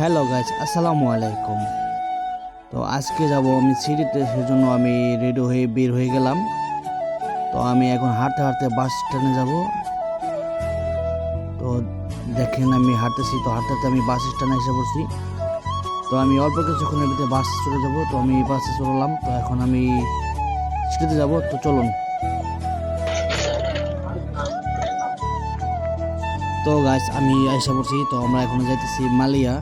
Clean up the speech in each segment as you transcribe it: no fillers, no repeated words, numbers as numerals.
Hello guys, আসসালামু আলাইকুম। তো আজকে যাব আমি সিটিতে, সেজন্য আমি রেডি হয়ে বের হয়ে গেলাম। তো আমি এখন হাঁটতে হাঁটতে বাস স্ট্যান্ডে যাব। তো দেখেন আমি হাঁটতেছি, তো হাঁটতে হাঁটতে আমি বাস স্ট্যান্ডে এসে পড়ছি। তো আমি অল্প কিছুক্ষণের ভিতরে বাস চলে যাব। তো আমি বাসে চললাম। তো এখন আমি সিটিতে যাব। তো চলুন। তো গাইস আমি এসে পড়ছি। তো আমরা এখন যাইতেছি মালিয়া,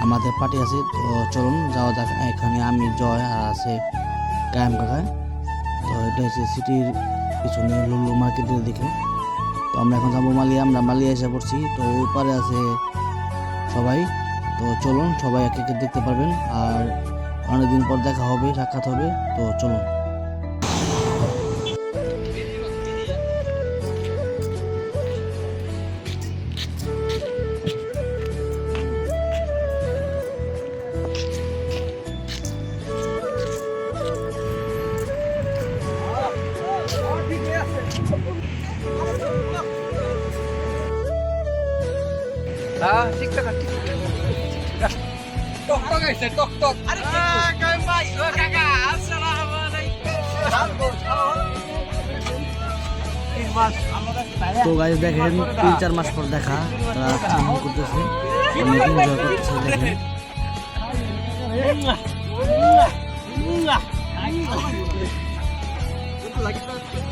আমাদের পার্টি আছে। তো চলুন যাওয়া যাক। এখানে আমি, জয় আর আছে কায়েম কাকা। তো এটা হচ্ছে সিটির পিছনে লুলু মার্কেটের দিকে। তো আমরা এখন যাবো মালিয়া। আমরা মালিয়া এসে পড়ছি। তো ওপারে আছে সবাই। তো চলুন, সবাই একে একে দেখতে পারবেন আর অনেকদিন পর দেখা হবে, সাক্ষাৎ হবে। তো চলুন। TikTok. Tok guys, tok. Kayak Mas, kakak. Assalamualaikum. তো গাইস দেখেন, 3-4 মাস পর দেখা, তারা চিহ্ন করতেছে, অনেক এনজয় করতেছে। দেখেন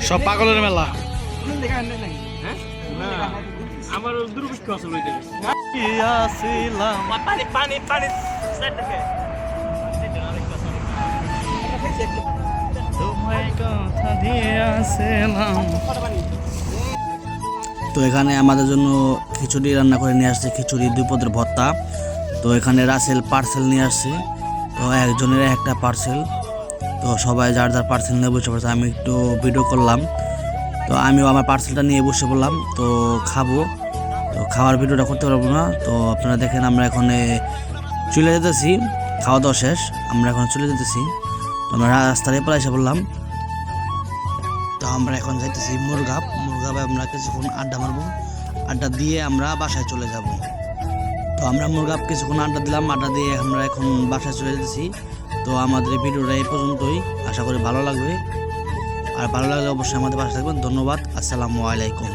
সব পাগলের মেলা। আমার দুর্ভিক্ষ আসলে ওই জায়গায়। পানি তোমায় কথা দিয়ে আসলাম। তো এখানে আমাদের জন্য খিচুড়ি রান্না করে নিয়ে আসছে, খিচুড়ি 2 পদের ভর্তা। তো এখানে রাসেল পার্সেল নিয়ে আসছে। তো একজনের একটা পার্সেল। তো সবাই যার যার পার্সেল নিয়ে বসে পড়ছে। আমি একটু ভিডিও করলাম। তো আমিও আমার পার্সেলটা নিয়ে বসে পড়লাম। তো খাবো। তো খাওয়ার ভিডিওটা করতে পারবো না। তো আপনারা দেখেন, আমরা এখন চলে যেতেছি। খাওয়া দাওয়া শেষ, আমরা এখন চলে যেতেছি। তো আমরা রাস্তার এপারে এসে বললাম। তো আমরা এখন যাইতেছি মুরগাবে আমরা কিছুক্ষণ আড্ডা মারবো। আড্ডা দিয়ে আমরা বাসায় চলে যাব। তো আমরা মুরগাব কিছুক্ষণ আড্ডা দিলাম, আড্ডা দিয়ে আমরা এখন বাসায় চলে যেতেছি। তো আমাদের ভিডিওটা এই পর্যন্তই, আশা করি ভালো লাগবে। আর ভালো লাগলে অবশ্যই আমাদের পাশে থাকবেন। ধন্যবাদ। আসসালামু আলাইকুম।